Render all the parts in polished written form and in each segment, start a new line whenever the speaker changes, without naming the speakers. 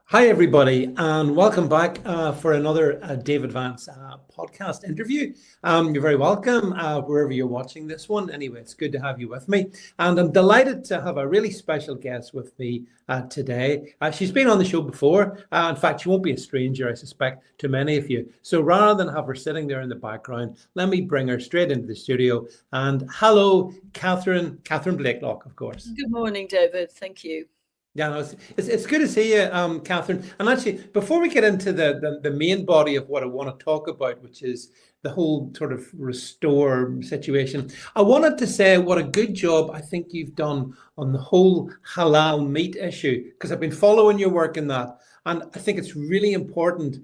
Hi, everybody, and welcome back for another David Vance podcast interview. You're very welcome wherever you're watching this one. Anyway, it's good to have you with me. And I'm delighted to have a really special guest with me today. She's been on the show before. In fact, she won't be a stranger, I suspect, to many of you. So rather than have her sitting there in the background, let me bring her straight into the studio. And hello, Catherine Blaiklock, of course.
Good morning, David. Thank you.
Yeah, no, it's good to see you, Catherine. And actually, before we get into the main body of what I want to talk about, which is the whole sort of restore situation, I wanted to say what a good job I think you've done on the whole halal meat issue, because I've been following your work in that, and I think it's really important,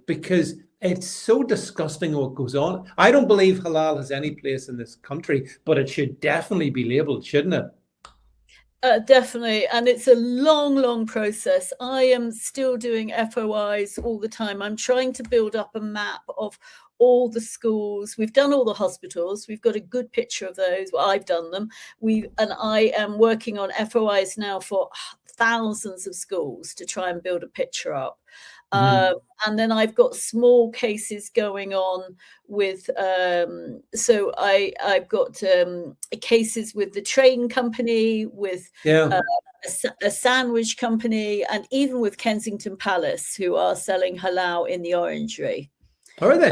because it's so disgusting what goes on. I don't believe halal has any place in this country, but it should definitely be labelled, shouldn't it?
Definitely. And it's a long process. I am still doing FOIs all the time. I'm trying to build up a map of all the schools. We've done all the hospitals. We've got a good picture of those. Well, I've done them. And I am working on FOIs now for thousands of schools to try and build a picture up. And then I've got small cases going on with, so I've got cases with the train company, with a sandwich company, and even with Kensington Palace, who are selling halal in the Orangery.
Oh, are they?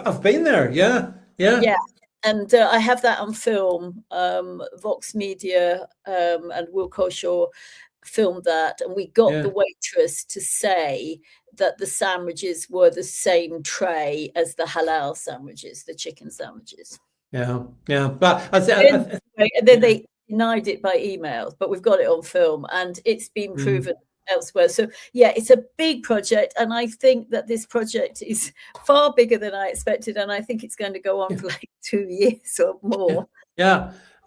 I've been there. Yeah.
And I have that on film. Vox Media and Will Koshaw filmed that, and we got the waitress to say that the sandwiches were the same tray as the halal sandwiches, the chicken sandwiches.
But
then they denied it by email, but we've got it on film, and it's been proven elsewhere. So it's a big project, and I think that this project is far bigger than I expected, and I think it's going to go on for like 2 years or more.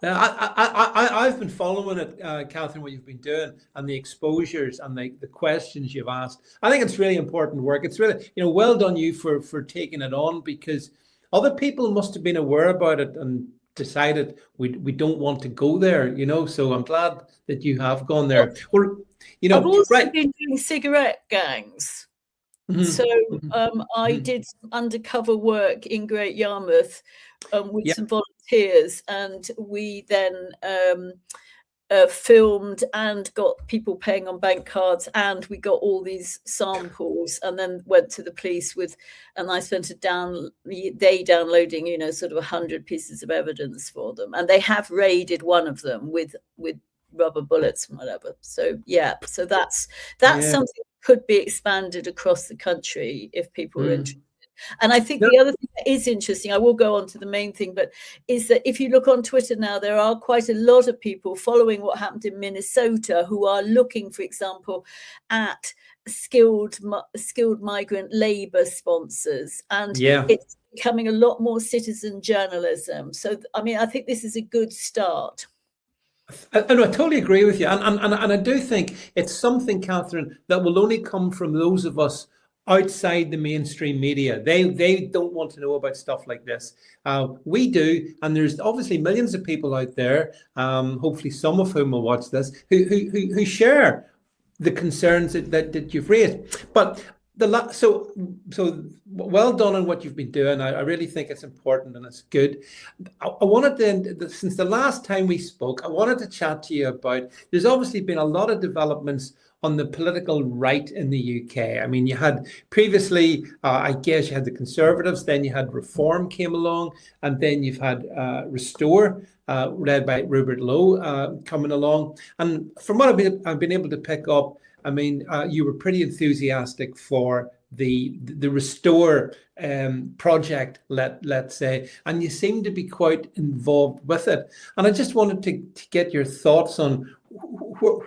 I've been following it, Catherine, what you've been doing, and the exposures and the questions you've asked. I think it's really important work. It's really, well done you for taking it on, because other people must have been aware about it and decided we don't want to go there, So I'm glad that you have gone there.
I've also been doing cigarette gangs. So I did undercover work in Great Yarmouth with some volunteers, and we then filmed and got people paying on bank cards, and we got all these samples, and then went to the police and I spent downloading, sort of 100 pieces of evidence for them, and they have raided one of them with rubber bullets and whatever. So so that's something that could be expanded across the country if people are interested. And I think the other thing that is interesting, I will go on to the main thing, but is that if you look on Twitter now, there are quite a lot of people following what happened in Minnesota who are looking, for example, at skilled migrant labor sponsors, and it's becoming a lot more citizen journalism. So I think this is a good start.
I totally agree with you, and I do think it's something, Catherine, that will only come from those of us outside the mainstream media. They don't want to know about stuff like this. We do, and there's obviously millions of people out there, hopefully some of whom will watch this, who share the concerns that you've raised. But so well done on what you've been doing. I really think it's important and it's good. I wanted to, since the last time we spoke, I wanted to chat to you about, there's obviously been a lot of developments on the political right in the UK. I mean, you had previously, I guess you had the Conservatives, then you had Reform came along, and then you've had Restore, led by Rupert Lowe, coming along. And from what I've been able to pick up, I mean, you were pretty enthusiastic for the Restore project, let's say, and you seem to be quite involved with it. And I just wanted to get your thoughts on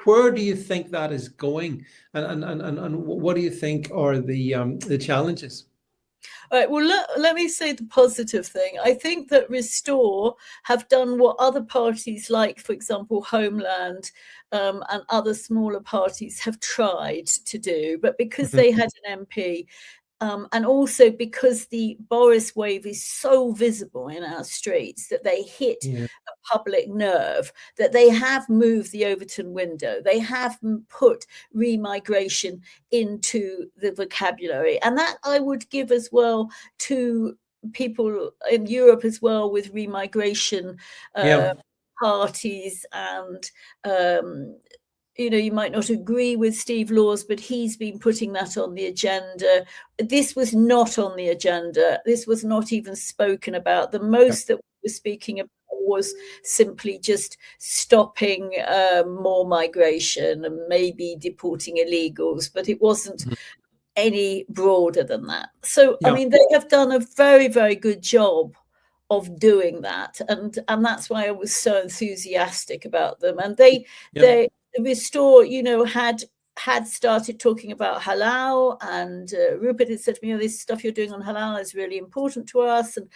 where do you think that is going, and what do you think are the challenges?
All right, well, let me say the positive thing. I think that Restore have done what other parties, like, for example, Homeland and other smaller parties, have tried to do. But because they had an MP, and also because the Boris wave is so visible in our streets that they hit a public nerve, that they have moved the Overton window. They have put remigration into the vocabulary. And that I would give as well to people in Europe as well, with remigration parties. And you might not agree with Steve Laws, but he's been putting that on the agenda. This was not on the agenda. This was not even spoken about. The most that we were speaking about was simply just stopping more migration and maybe deporting illegals, but it wasn't any broader than that. So, I mean, they have done a very, very good job of doing that. And that's why I was so enthusiastic about them. And they Restore, had started talking about halal, and Rupert had said to me, this stuff you're doing on halal is really important to us, and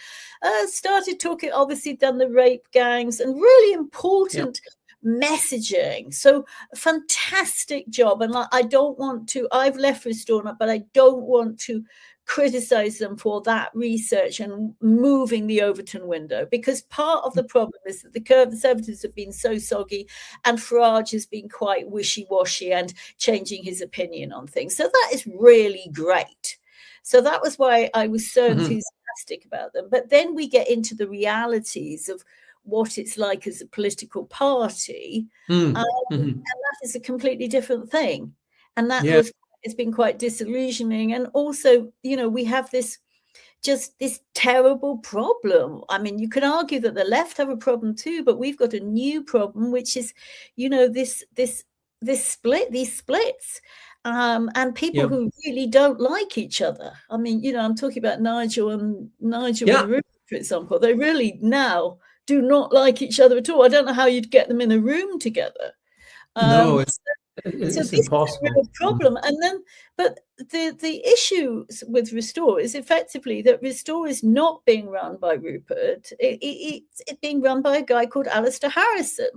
started talking, obviously done the rape gangs, and really important messaging. So fantastic job. And I don't want to, I've left Restore, but I don't want to criticize them for that research and moving the Overton window, because part of the problem is that the Conservatives have been so soggy, and Farage has been quite wishy-washy and changing his opinion on things. So that is really great. So that was why I was so enthusiastic about them. But then we get into the realities of what it's like as a political party, and that is a completely different thing. And that it's been quite disillusioning. And also, we have this terrible problem. I mean, you can argue that the left have a problem too, but we've got a new problem, which is, this split, these splits, and people who really don't like each other. I mean, I'm talking about Nigel and Rupert, for example. They really now do not like each other at all. I don't know how you'd get them in a room together.
No, it's
this
impossible.
is a real problem. And then, but the issue with Restore is effectively that Restore is not being run by Rupert. It's being run by a guy called Alistair Harrison,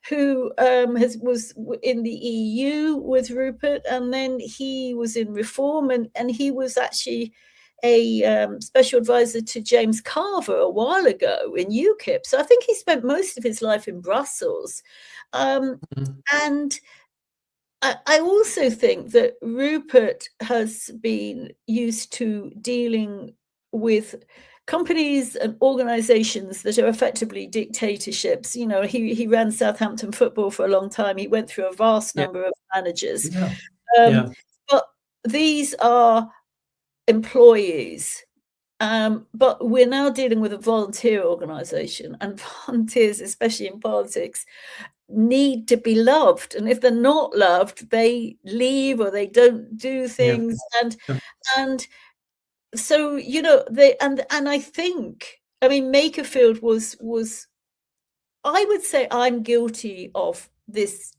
who was in the EU with Rupert, and then he was in Reform, and he was actually a special advisor to James Carver a while ago in UKIP. So I think he spent most of his life in Brussels. And I also think that Rupert has been used to dealing with companies and organizations that are effectively dictatorships. He ran Southampton Football for a long time. He went through a vast number of managers. But these are employees. But we're now dealing with a volunteer organization, and volunteers, especially in politics, need to be loved. And if they're not loved, they leave or they don't do things. And so, they and I think, I mean, Makerfield was I would say I'm guilty of this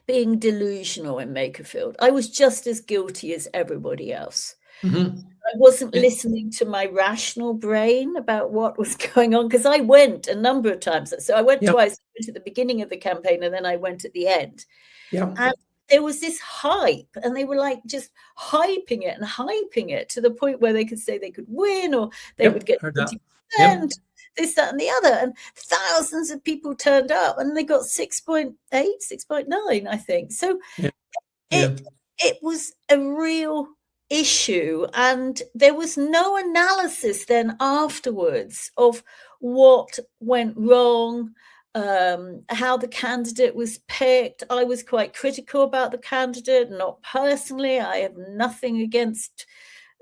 being delusional in Makerfield. I was just as guilty as everybody else. I wasn't listening to my rational brain about what was going on, because I went a number of times. So I went twice. I went at the beginning of the campaign, and then I went at the end. And there was this hype, and they were like just hyping it to the point where they could say they could win, or they would get 20%, this, that, and the other. And thousands of people turned up, and they got 6.8, 6.9, I think. So it was a real issue, and there was no analysis then afterwards of what went wrong, how the candidate was picked. I was quite critical about the candidate, not personally. I have nothing against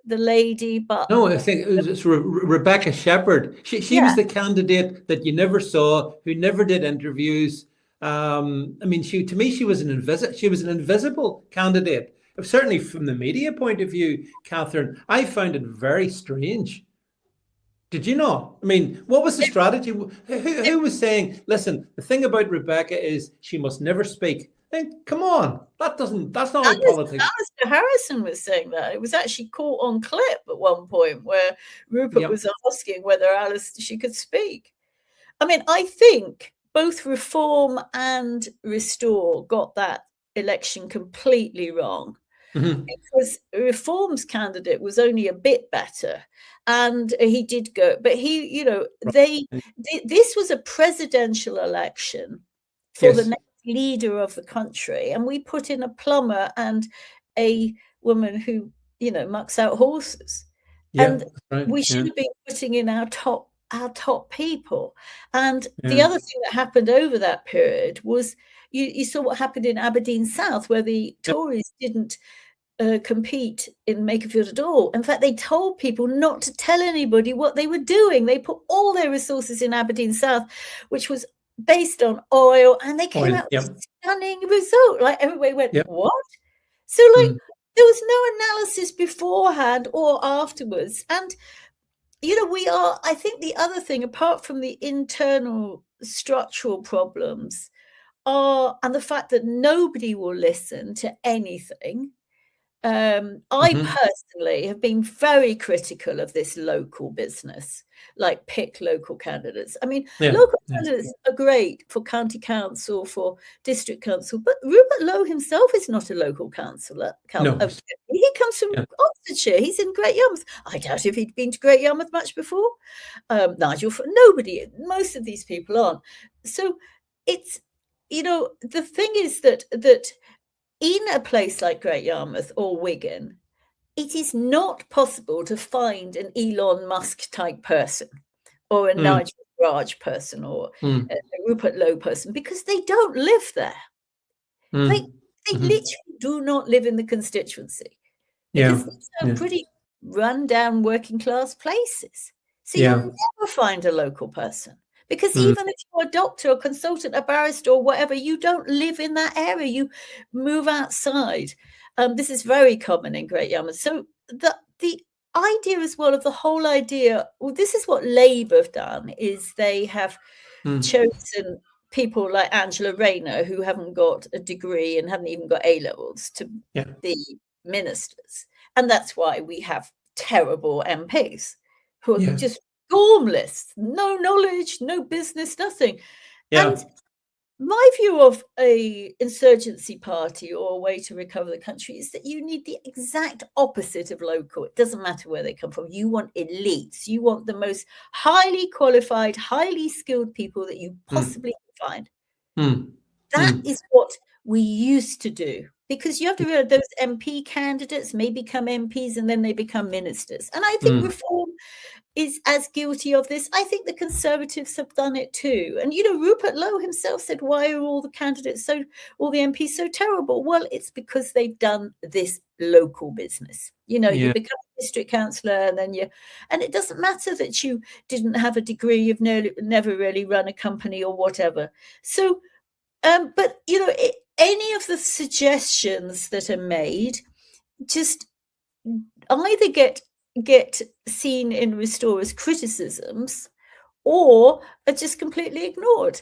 the lady, but
no, I think it's Rebecca Shepherd. She was the candidate that you never saw, who never did interviews. I mean, to me she was an invisible candidate. Certainly from the media point of view, Catherine, I found it very strange. Did you not? I mean, what was the strategy? Who was saying, listen, the thing about Rebecca is she must never speak? Come on, that's not like politics.
Alistair Harrison was saying that. It was actually caught on clip at one point where Rupert was asking whether she could speak. I mean, I think both Reform and Restore got that election completely wrong.
Mhm.
Because Reform's candidate was only a bit better, and he did go, but he, you know, this was a presidential election for the
Yes.
next leader of the country, and we put in a plumber and a woman who, you know, mucks out horses,
Yeah,
and
that's right.
we
Yeah.
should have been putting in our top people. And the
Yeah.
other thing that happened over that period was you saw what happened in Aberdeen South, where the Tories didn't compete in Makerfield at all. In fact, they told people not to tell anybody what they were doing. They put all their resources in Aberdeen South, which was based on oil, and they came
Oil.
out with
Yep.
a stunning result. Like everybody went,
Yep.
what? So like
Mm.
there was no analysis beforehand or afterwards. And you know, I think the other thing, apart from the internal structural problems, and the fact that nobody will listen to anything. I
Mhm.
personally have been very critical of this local business, like pick local candidates. I mean,
Yeah.
local
Yeah.
candidates are great for county council, for district council, but Rupert Lowe himself is not a local councillor.
No.
He comes from
Yeah.
Oxfordshire. He's in Great Yarmouth. I doubt if he'd been to Great Yarmouth much before. Nigel, nobody, most of these people aren't. So it's, you know, the thing is that in a place like Great Yarmouth or Wigan, it is not possible to find an Elon Musk type person or a
Mm.
Nigel Farage person or
Mm.
a Rupert Lowe person, because they don't live there. They
Mm. Mhm.
literally do not live in the constituency,
Yeah.
because these are
Yeah.
pretty run-down working class places. So
Yeah.
you'll never find a local person. Because
Mm.
even if you're a doctor, a consultant, a barrister, or whatever, you don't live in that area. You move outside. This is very common in Great Yarmouth. So the idea as well of the whole idea, well, this is what Labour have done, is they have
Mm.
chosen people like Angela Rayner, who haven't got a degree and haven't even got A-levels, to
Yeah.
be ministers. And that's why we have terrible MPs who are
Yeah.
just gormless, no knowledge, no business, nothing.
Yeah.
And my view of a insurgency party or a way to recover the country is that you need the exact opposite of local. It doesn't matter where they come from. You want elites. You want the most highly qualified, highly skilled people that you possibly can find.
Mm.
That
Mm.
is what we used to do, because you have to realize those MP candidates may become MPs and then they become ministers. And I think
Mm.
Reform is as guilty of this. I think the Conservatives have done it too. And, you know, Rupert Lowe himself said, why are all the candidates all the MPs so terrible? Well, it's because they've done this local business. You know, you
Yeah.
become a district councillor and it doesn't matter that you didn't have a degree, you've never really run a company or whatever. So, but, you know, any of the suggestions that are made just either get seen in Restore as criticisms or are just completely ignored.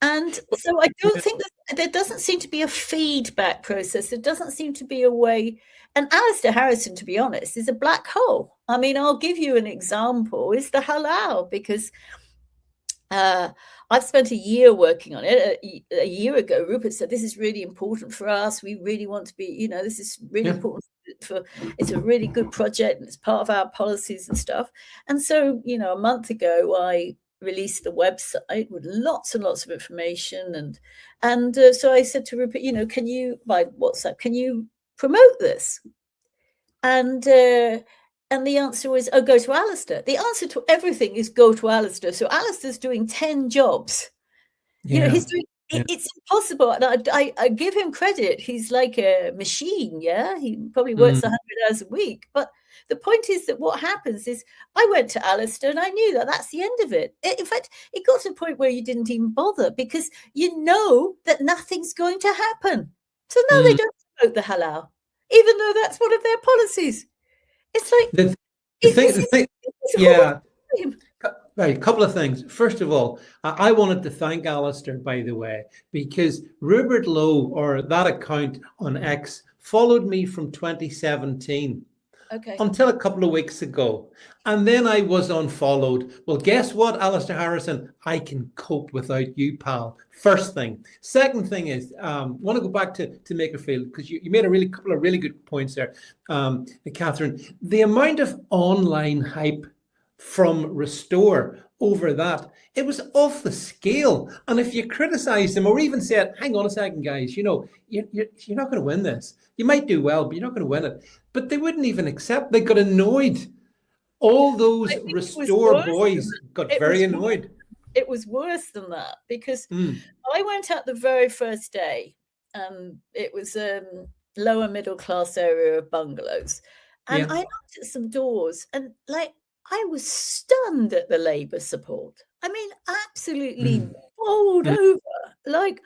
And so I don't think that there doesn't seem to be a feedback process. There doesn't seem to be a way. And Alistair Harrison, to be honest, is a black hole. I mean, I'll give you an example, is the halal, because I've spent a year working on it. A year ago, Rupert said, this is really important for us. We really want to be, you know, this is really important it's a really good project and it's part of our policies and stuff. And so, you know, a month ago, I released the website with lots and lots of information. And so I said to Rupert, you know, by WhatsApp, can you promote this? And the answer was, oh, go to Alistair. The answer to everything is go to Alistair. So Alistair's doing 10 jobs.
Yeah.
You know, he's doing, it's impossible. And I give him credit. He's like a machine, yeah? He probably works 100 hours a week. But the point is that what happens is I went to Alistair and I knew that that's the end of it. In fact, it got to a point where you didn't even bother, because you know that nothing's going to happen. So no, they don't promote the halal, even though that's one of their policies. It's like
the thing. Yeah. Right, a couple of things. First of all, I wanted to thank Alistair, by the way, because Rupert Lowe, or that account on X, followed me from 2017.
Okay.
until a couple of weeks ago. And then I was unfollowed. Well, guess what, Alistair Harrison? I can cope without you, pal. First thing. Second thing is, want to go back to Makerfield, because you made a couple of really good points there, Catherine. The amount of online hype from Restore over that, it was off the scale. And if you criticize them or even said, hang on a second, guys, you're not going to win this. You might do well, but you're not going to win it. But they wouldn't even accept. They got annoyed. All those Restore boys got very annoyed.
It was worse than that, because I went out the very first day, and it was a lower middle class area of bungalows. And I knocked at some doors, and I was stunned at the Labour support. I mean, absolutely bowled over. Like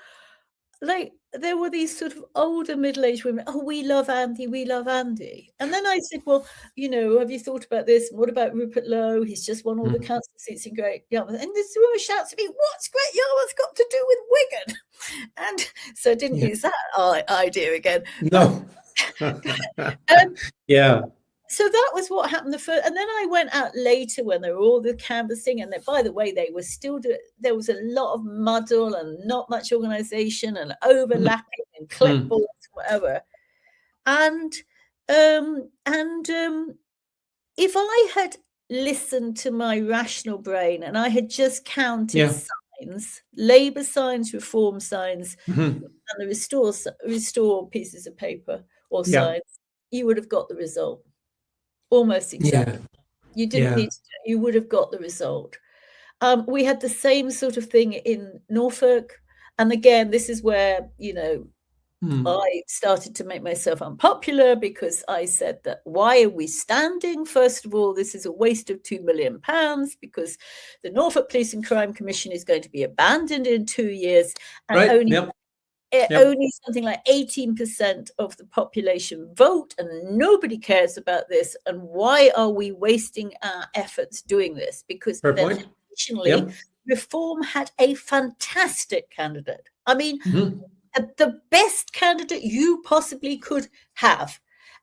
there were these sort of older middle-aged women. Oh, we love Andy, we love Andy. And then I said, well, have you thought about this? What about Rupert Lowe? He's just won all the council seats in Great Yarmouth. And this woman shouts at me, what's Great Yarmouth got to do with Wigan? And so I didn't use that idea again.
No. Yeah.
So that was what happened the first, and then I went out later when there were all the canvassing, and by the way, they were still there was a lot of muddle and not much organisation and overlapping and clipboards, whatever. And if I had listened to my rational brain and I had just counted signs, Labour signs, Reform signs, and the restore pieces of paper or signs, you would have got the result. Almost exactly. You didn't need to, you would have got the result. We had the same sort of thing in Norfolk. And again, this is where, I started to make myself unpopular, because I said that, why are we standing? First of all, this is a waste of £2 million, because the Norfolk Police and Crime Commission is going to be abandoned in 2 years. And only something like 18% of the population vote, and nobody cares about this. And why are we wasting our efforts doing this? Because then additionally, Reform had a fantastic candidate. I mean, the best candidate you possibly could have.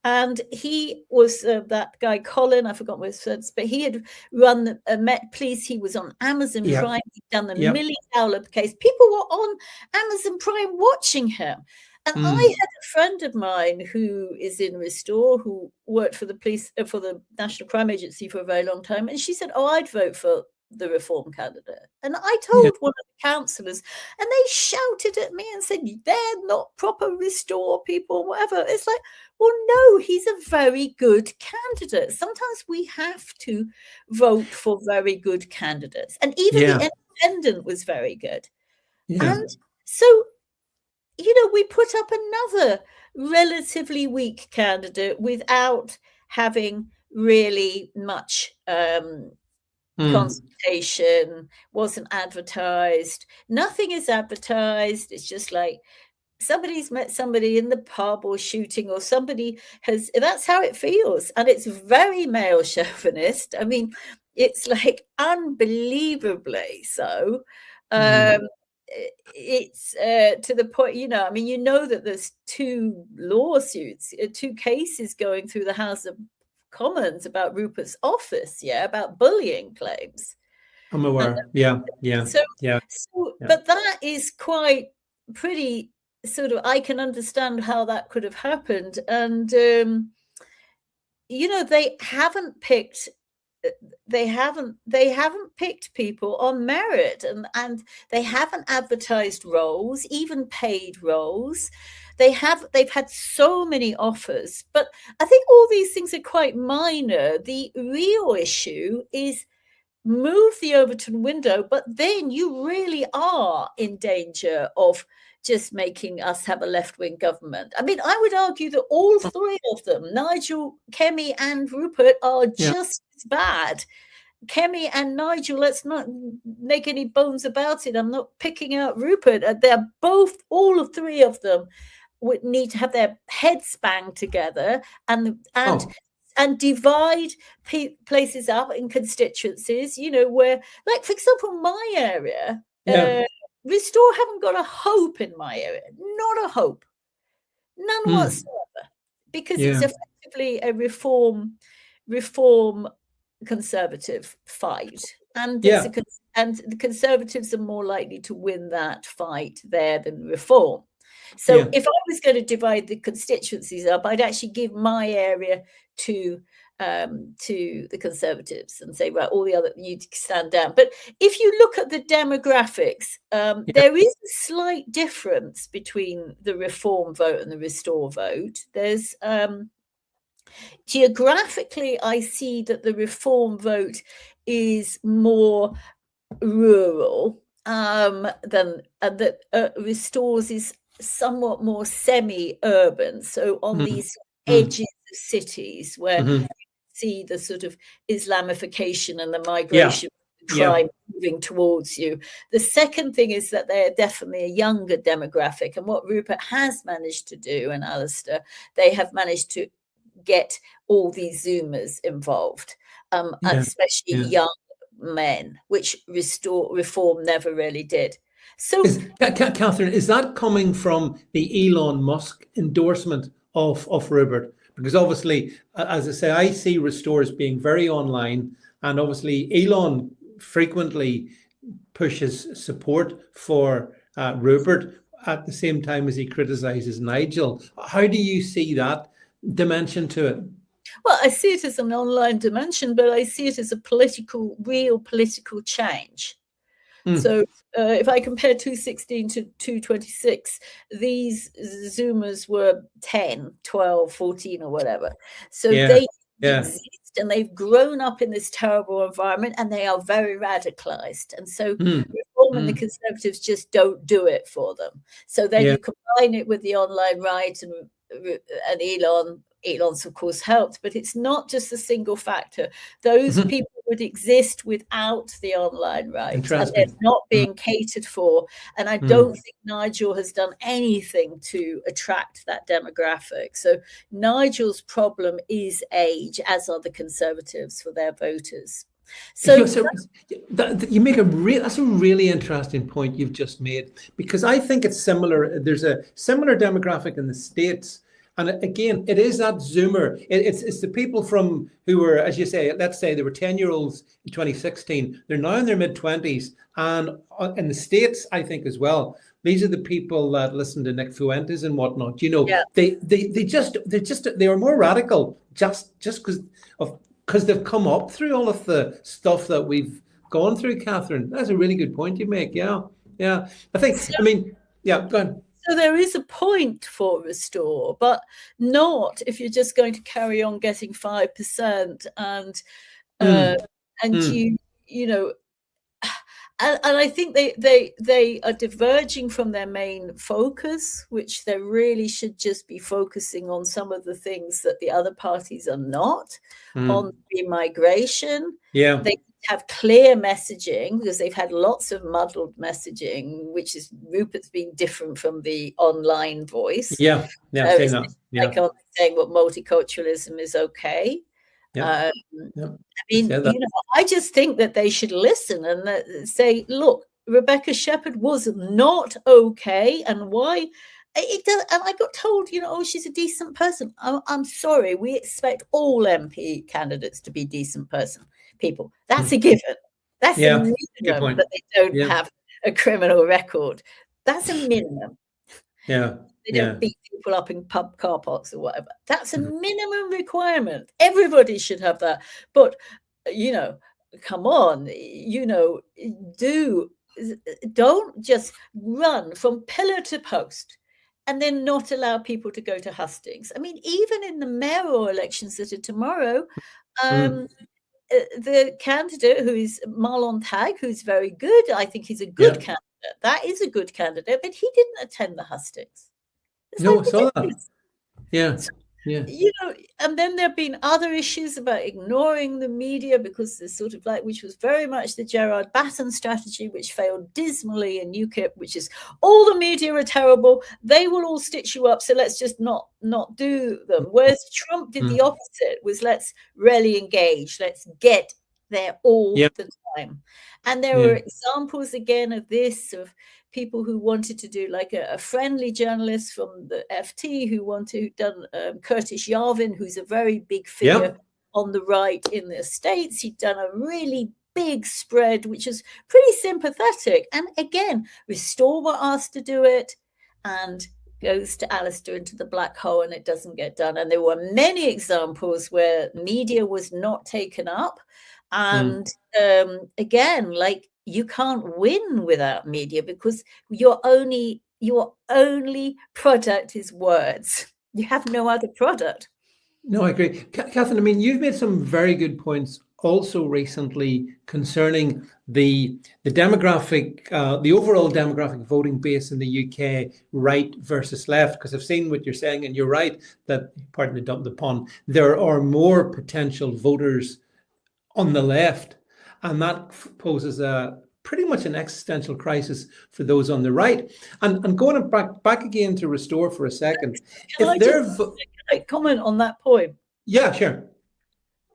And he was that guy, Colin, I forgot what his name, but he had run the Met Police. He was on Amazon Prime. He'd done the Millie Dowler case. People were on Amazon Prime watching him. And I had a friend of mine who is in Restore, who worked for the police, for the National Crime Agency for a very long time. And she said, oh, I'd vote for the Reform candidate. And I told one of the councillors, and they shouted at me and said, they're not proper Restore people, whatever. It's like, well, no, he's a very good candidate. Sometimes we have to vote for very good candidates. And even the independent was very good. And so, we put up another relatively weak candidate without having really much consultation, wasn't advertised. Nothing is advertised. It's just like somebody's met somebody in the pub or shooting, or somebody has, that's how it feels. And it's very male chauvinist. I mean, it's like unbelievably so. It's to the point, I mean, that there's two lawsuits, two cases going through the House of Commons about Rupert's office, about bullying claims.
I'm aware.
But that is quite pretty sort of, I can understand how that could have happened. And they haven't picked people on merit, and they haven't advertised roles, even paid roles. They've had so many offers, but I think all these things are quite minor. The real issue is move the Overton window, but then you really are in danger of just making us have a left-wing government. I mean, I would argue that all three of them, Nigel, Kemi and Rupert, are just as bad. Kemi and Nigel, let's not make any bones about it. I'm not picking out Rupert. They're both, all of three of them would need to have their heads banged together and divide places up in constituencies, where, like, for example, my area, Restore haven't got a hope in my area. Not a hope. None whatsoever. Because it's affected effectively a reform conservative fight, and
Yeah.
and the Conservatives are more likely to win that fight there than Reform. So
Yeah.
if I was going to divide the constituencies up, I'd actually give my area to the Conservatives and say, right, all the other, you stand down. But if you look at the demographics, there is a slight difference between the Reform vote and the Restore vote. There's geographically, I see that the Reform vote is more rural than that Restores is somewhat more semi-urban. So on these edges of cities where you see the sort of Islamification and the migration crime moving towards you. The second thing is that they're definitely a younger demographic. And what Rupert has managed to do, and Alistair, they have managed to get all these Zoomers involved, especially young men, which Reform never really did. So,
Catherine, is that coming from the Elon Musk endorsement of Rupert? Because obviously, as I say, I see Restore as being very online, and obviously Elon frequently pushes support for Rupert at the same time as he criticizes Nigel. How do you see that dimension to it?
Well, I see it as an online dimension, but I see it as a real political change. So if I compare 216 to 226, these Zoomers were 10, 12, 14 or whatever. So they exist, and they've grown up in this terrible environment, and they are very radicalized. And so Reform and the Conservatives just don't do it for them. So then you combine it with the online right, and Elon's of course helped, but it's not just a single factor. Those people would exist without the online right, and they're not being catered for. And I don't think Nigel has done anything to attract that demographic. So Nigel's problem is age, as are the Conservatives for their voters. So
you make that's a really interesting point you've just made, because I think it's similar. There's a similar demographic in the States. And again, it is that Zoomer. It's the people from who were, as you say, let's say they were 10-year-olds in 2016. They're now in their mid-20s. And in the States, I think as well, these are the people that listen to Nick Fuentes and whatnot. You know, they are more radical just because they've come up through all of the stuff that we've gone through, Catherine. That's a really good point you make. Yeah. Go ahead.
So there is a point for Restore, but not if you're just going to carry on getting 5% and you know, and I think they are diverging from their main focus, which they really should just be focusing on some of the things that the other parties are not, on immigration. They have clear messaging, because they've had lots of muddled messaging, which is Rupert's been different from the online voice.
Like
saying what multiculturalism is okay. I mean, I just think that they should listen and say, look, Rebecca Shepherd was not okay, and why it does. And I got told, she's a decent person. I'm sorry, we expect all MP candidates to be decent people. That's a given. That's a minimum, that they don't have a criminal record. That's a minimum. They don't beat people up in pub car parks or whatever. That's a minimum requirement. Everybody should have that. But, come on, don't just run from pillar to post and then not allow people to go to hustings. I mean, even in the mayoral elections that are tomorrow, the candidate who is Marlon Tagg, who's very good, I think he's a good candidate. That is a good candidate, but he didn't attend the hustings.
I saw that.
And then there have been other issues about ignoring the media, because there's sort of which was very much the Gerard Batten strategy, which failed dismally in UKIP, which is all the media are terrible. They will all stitch you up. So let's just not do them. Whereas Trump did the opposite, was let's really engage. Let's get there all
Yeah.
the time. And there
Yeah.
were examples again of this, of people who wanted to do, like a friendly journalist from the FT who done Curtis Yarvin, who's a very big figure
Yeah.
on the right in the States. He'd done a really big spread, which is pretty sympathetic. And again, Restore were asked to do it, and goes to Alistair into the black hole, and it doesn't get done. And there were many examples where media was not taken up. And again, like, you can't win without media, because your only product is words. You have no other product.
No, I agree. Catherine, I mean, you've made some very good points also recently concerning the demographic, the overall demographic voting base in the UK, right versus left, because I've seen what you're saying, and you're right that, pardon the pun, there are more potential voters on the left, and that poses a pretty much an existential crisis for those on the right. And going back again to Restore for a second,
Can I comment on that point?
Yeah, sure.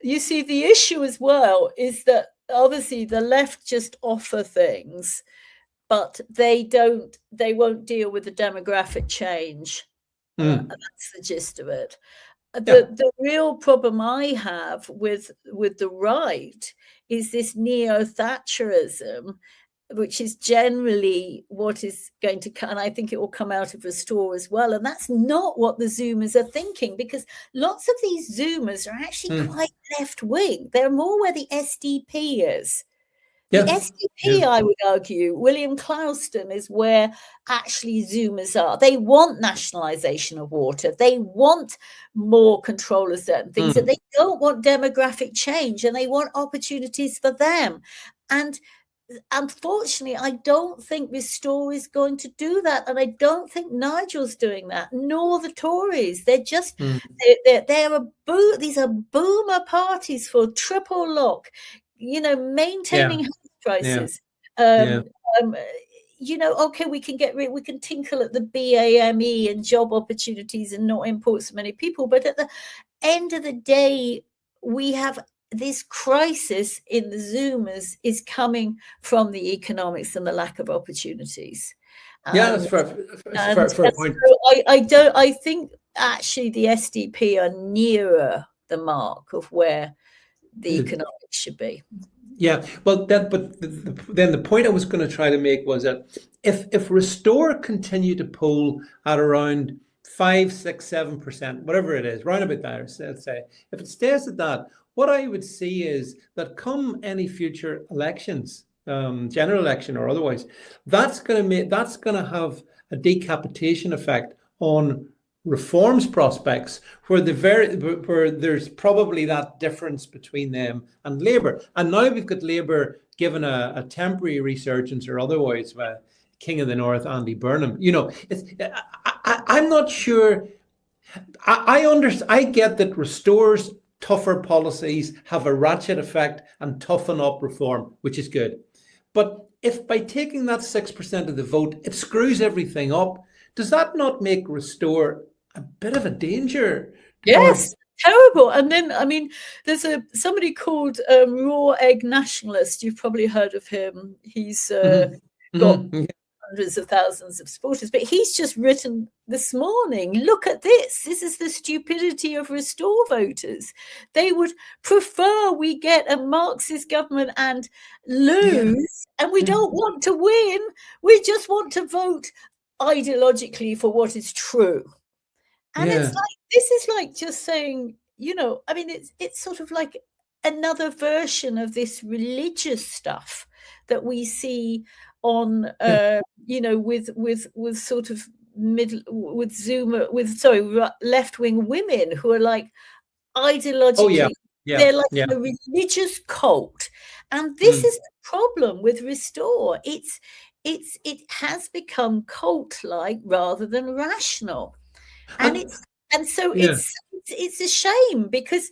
You see, the issue as well is that obviously the left just offer things, but they won't deal with the demographic change. That's the gist of it. The real problem I have with the right is this neo-Thatcherism, which is generally what is going to come, and I think it will come out of Restore as well. And that's not what the Zoomers are thinking, because lots of these Zoomers are actually quite left-wing. They're more where the SDP is. The SDP, I would argue, William Clouston, is where actually Zoomers are. They want nationalisation of water. They want more control of certain things, and they don't want demographic change, and they want opportunities for them. And unfortunately, I don't think Restore is going to do that, and I don't think Nigel's doing that, nor the Tories. They're just these are boomer parties for triple lock, maintaining house prices. Okay, we can tinkle at the BAME and job opportunities and not import so many people, but at the end of the day, we have this crisis in the Zoomers is coming from the economics and the lack of opportunities.
That's fair point.
So I think actually the SDP are nearer the mark of where the economics should be.
Yeah, well, then the point I was going to try to make was that if Restore continue to poll at around 5, 6, 7%, whatever it is, round about there, let's say, if it stays at that, what I would see is that come any future elections, general election or otherwise, that's going to have a decapitation effect on Reform's prospects, where there's probably that difference between them and Labour. And now we've got Labour given a temporary resurgence or otherwise by King of the North, Andy Burnham. I'm not sure. I get that Restore's tougher policies have a ratchet effect and toughen up Reform, which is good. But if by taking that 6% of the vote, it screws everything up, does that not make Restore a bit of a danger?
Yes, terrible. And then, I mean, there's somebody called Raw Egg Nationalist. You've probably heard of him. He's got hundreds of thousands of supporters, but he's just written this morning, look at this. This is the stupidity of Restore voters. They would prefer we get a Marxist government and lose, and we don't want to win. We just want to vote ideologically for what is true. And it's like, this is like just saying, I mean, it's sort of like another version of this religious stuff that we see on, with sort of left-wing women who are like ideologically, they're like a religious cult. And this is the problem with Restore. It has become cult-like rather than rational. And it's a shame because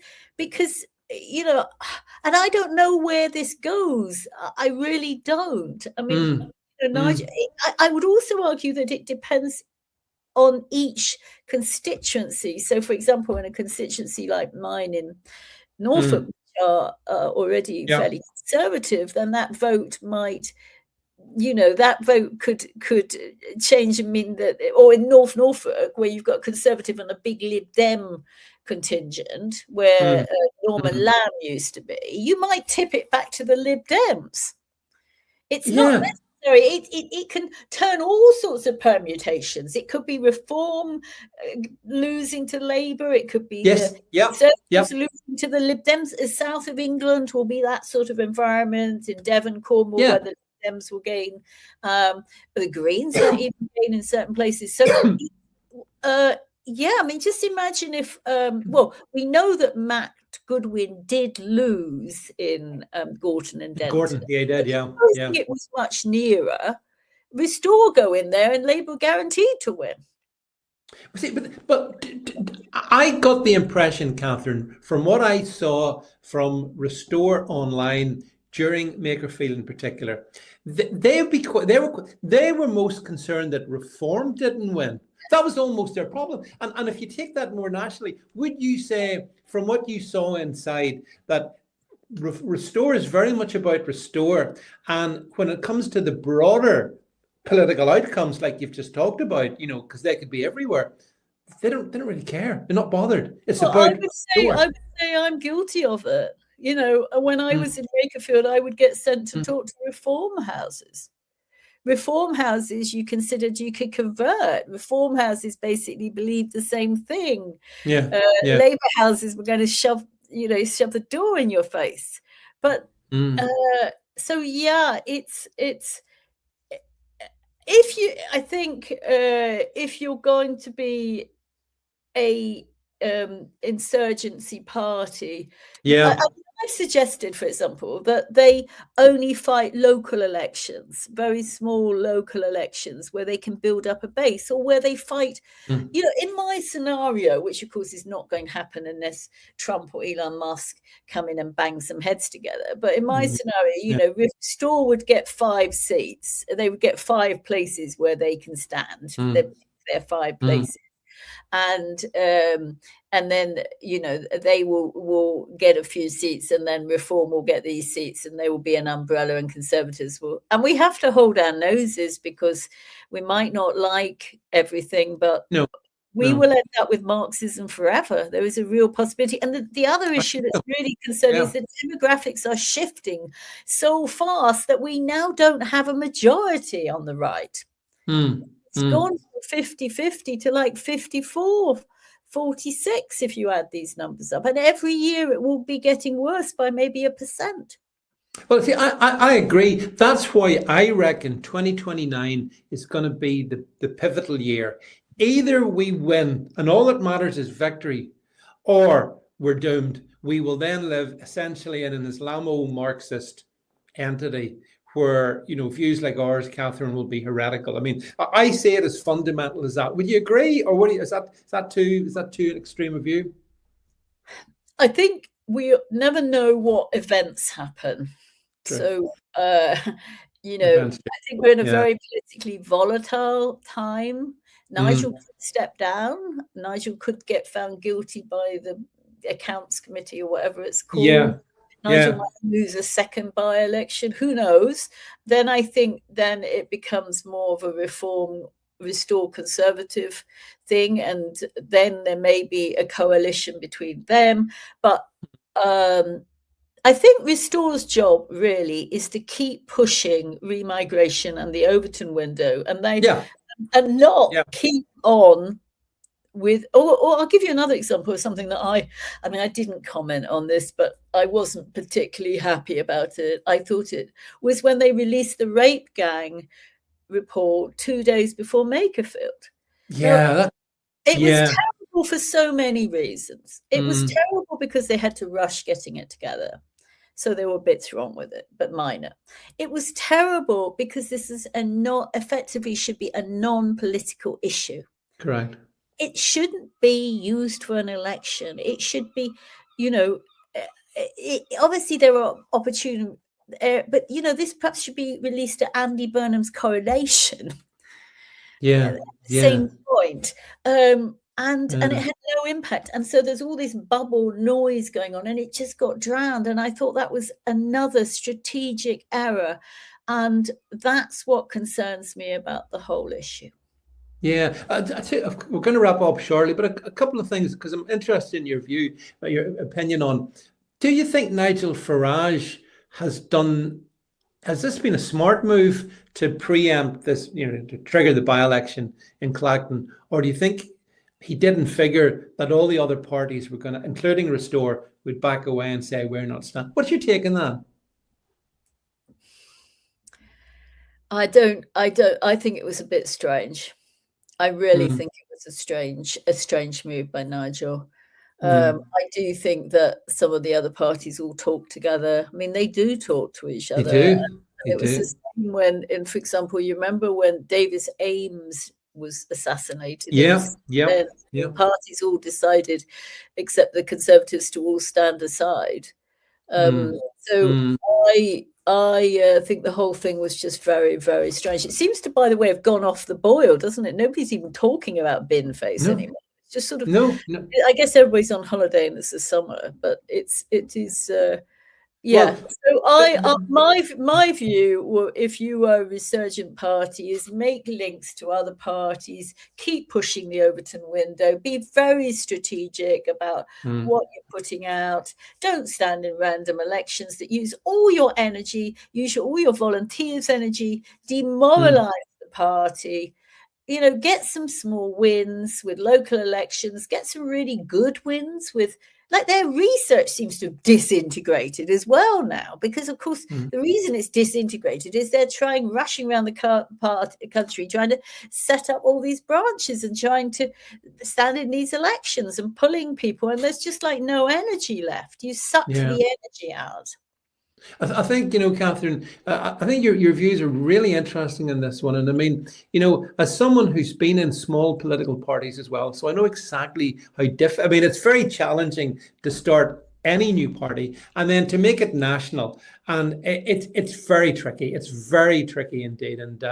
and I don't know where this goes. I really don't. I mean, Nigel, I would also argue that it depends on each constituency. So, for example, in a constituency like mine in Norfolk, are already fairly conservative, then that vote might, that vote could change and mean that, or in North Norfolk, where you've got Conservative and a big Lib Dem contingent, where Norman Lamb used to be, you might tip it back to the Lib Dems. It's not necessary. It can turn all sorts of permutations. It could be Reform losing to Labour. It could be losing to the Lib Dems. South of England will be that sort of environment. In Devon, Cornwall, where the Dems will gain, but the Greens might even gain in certain places. So, just imagine if, we know that Matt Goodwin did lose in Gorton and Denton.
Gorton, he did,
I think it was much nearer. Restore go in there and Labour guaranteed to win.
See, but I got the impression, Catherine, from what I saw from Restore online during Makerfield in particular, they were most concerned that Reform didn't win. That was almost their problem. And if you take that more nationally, would you say, from what you saw inside, that Restore is very much about Restore, and when it comes to the broader political outcomes, like you've just talked about, because they could be everywhere, they don't really care. They're not bothered. It's about Restore.
I would say I'm guilty of it. When I was in Makerfield, I would get sent to talk to reform houses. Reform houses you considered you could convert. Reform houses basically believed the same thing. Labour houses were going to shove the door in your face. But it's if you're going to be a insurgency party, I've suggested, for example, that they only fight local elections, very small local elections where they can build up a base, or where they fight, in my scenario, which of course is not going to happen unless Trump or Elon Musk come in and bang some heads together. But in my scenario, Restore would get 5 seats. They would get 5 places where they can stand. They're 5 places. And then they will get a few seats, and then Reform will get these seats, and they will be an umbrella, and Conservatives will. And we have to hold our noses, because we might not like everything, but we will end up with Marxism forever. There is a real possibility. And the other issue that's really concerning is that demographics are shifting so fast that we now don't have a majority on the right. It's gone from 50-50 to like 54-46 if you add these numbers up. And every year it will be getting worse by maybe 1%.
Well, see, I agree. That's why I reckon 2029 is going to be the pivotal year. Either we win, and all that matters is victory, or we're doomed. We will then live essentially in an Islamo-Marxist entity, where views like ours, Catherine, will be heretical. I mean, I say it as fundamental as that. Would you agree, or is that too an extreme a view?
I think we never know what events happen. True. So I think we're in a very politically volatile time. Nigel could step down. Nigel could get found guilty by the accounts committee or whatever it's called. Nigel might lose a second by-election. Who knows? Then I think it becomes more of a Restore Conservative thing, and then there may be a coalition between them. But I think Restore's job really is to keep pushing remigration and the Overton window, and not keep on with, or I'll give you another example of something that I didn't comment on this, but I wasn't particularly happy about it. I thought it was when they released the rape gang report 2 days before Makerfield. It was terrible for so many reasons. It was terrible because they had to rush getting it together. So there were bits wrong with it, but minor. It was terrible because this is effectively should be a non-political issue. Correct. It shouldn't be used for an election. It should be, obviously there are opportunities, but this perhaps should be released to Andy Burnham's coronation. Same point. and it had no impact. And so there's all this bubble noise going on, and it just got drowned. And I thought that was another strategic error, and that's what concerns me about the whole issue.
Yeah, we're going to wrap up shortly, but a couple of things, because I'm interested in your view, your opinion on. Do you think Nigel Farage has this been a smart move to preempt this, to trigger the by-election in Clacton, or do you think he didn't figure that all the other parties were going to, including Restore, would back away and say we're not standing? What's your take on that?
I think it was a bit strange. I really think it was a strange move by Nigel. I do think that some of the other parties all talk together. I mean, they do talk to each other. It was the same when, for example, you remember when Davis Ames was assassinated?
Yeah.
Parties all decided, except the Conservatives, to all stand aside. So I think the whole thing was just very, very strange. It seems to, by the way, have gone off the boil, doesn't it? Nobody's even talking about bin face anymore. It's just sort of I guess everybody's on holiday and it's the summer, but it is. Yeah. So my view, if you are a resurgent party, is make links to other parties, keep pushing the Overton window, be very strategic about what you're putting out. Don't stand in random elections that use all your energy, use all your volunteers' energy, demoralize the party. Get some small wins with local elections, get some really good wins with, like, their research seems to have disintegrated as well now, because, of course, the reason it's disintegrated is they're rushing around the country, trying to set up all these branches and trying to stand in these elections and pulling people. And there's just like no energy left. You suck the energy out.
I think, Catherine, I think your views are really interesting in this one. And I mean, as someone who's been in small political parties as well, so I know exactly how I mean, it's very challenging to start any new party and then to make it national. And it's very tricky. It's very tricky indeed. And,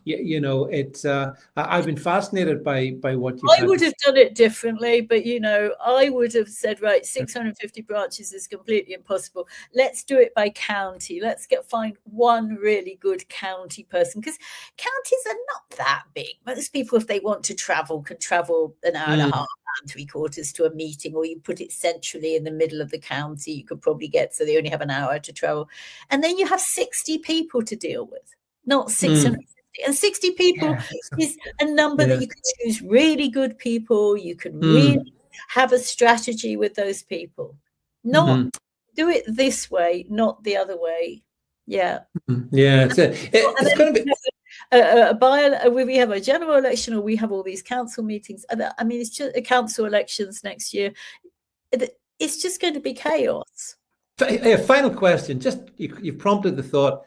it's I've been fascinated by what you
I would have done it differently, but, I would have said, right, 650 branches is completely impossible. Let's do it by county. Let's find one really good county person, because counties are not that big. Most people, if they want to travel, can travel an hour and a half and 3/4 to a meeting, or you put it centrally in the middle of the county, you could probably get, so they only have an hour to travel. And then you have 60 people to deal with, not 650. And 60 people is a number that you can choose really good people. You can really have a strategy with those people. Not do it this way, not the other way. Yeah.
Yeah. It's going to be
we have a general election, or we have all these council meetings. I mean, it's just council elections next year. It's just going to be chaos.
A final question. Just you've prompted the thought.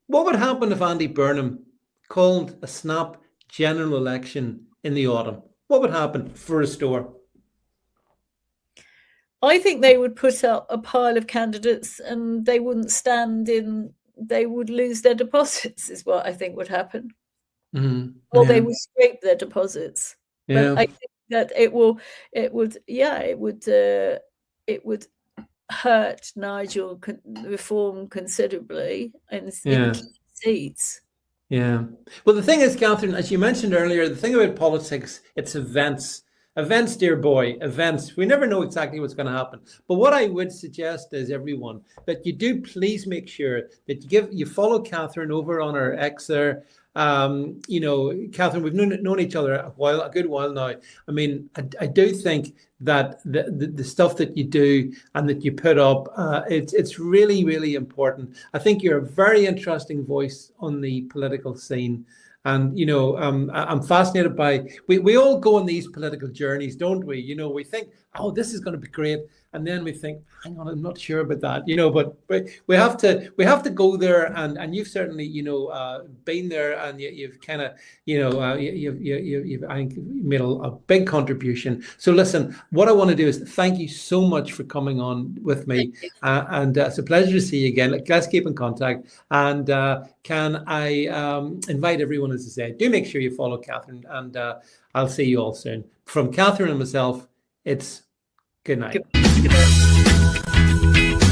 What would happen if Andy Burnham called a snap general election in the autumn? What would happen for Restore?
I think they would put up a pile of candidates and they wouldn't stand in. They would lose their deposits, is what I think would happen. Or they would scrape their deposits. But I think that it would hurt Nigel reform considerably in seats.
Yeah. Well, the thing is, Catherine, as you mentioned earlier, the thing about politics, it's events. Events, dear boy, events. We never know exactly what's going to happen. But what I would suggest is, everyone, that you do please make sure that you follow Catherine over on her X there. Catherine, we've known each other a good while now. I mean, I do think that the stuff that you do and that you put up, it's really, really important. I think you're a very interesting voice on the political scene. And, I'm fascinated by, we all go on these political journeys, don't we? We think, oh, this is going to be great. And then we think, hang on, I'm not sure about that, but we have to go there. And you've certainly, been there, and you've kind of, you've I think made a big contribution. So listen, what I want to do is thank you so much for coming on with me. And it's a pleasure to see you again. Let's keep in contact. And can I invite everyone, as I said, do make sure you follow Catherine, and I'll see you all soon. From Catherine and myself, it's good night.
Good night.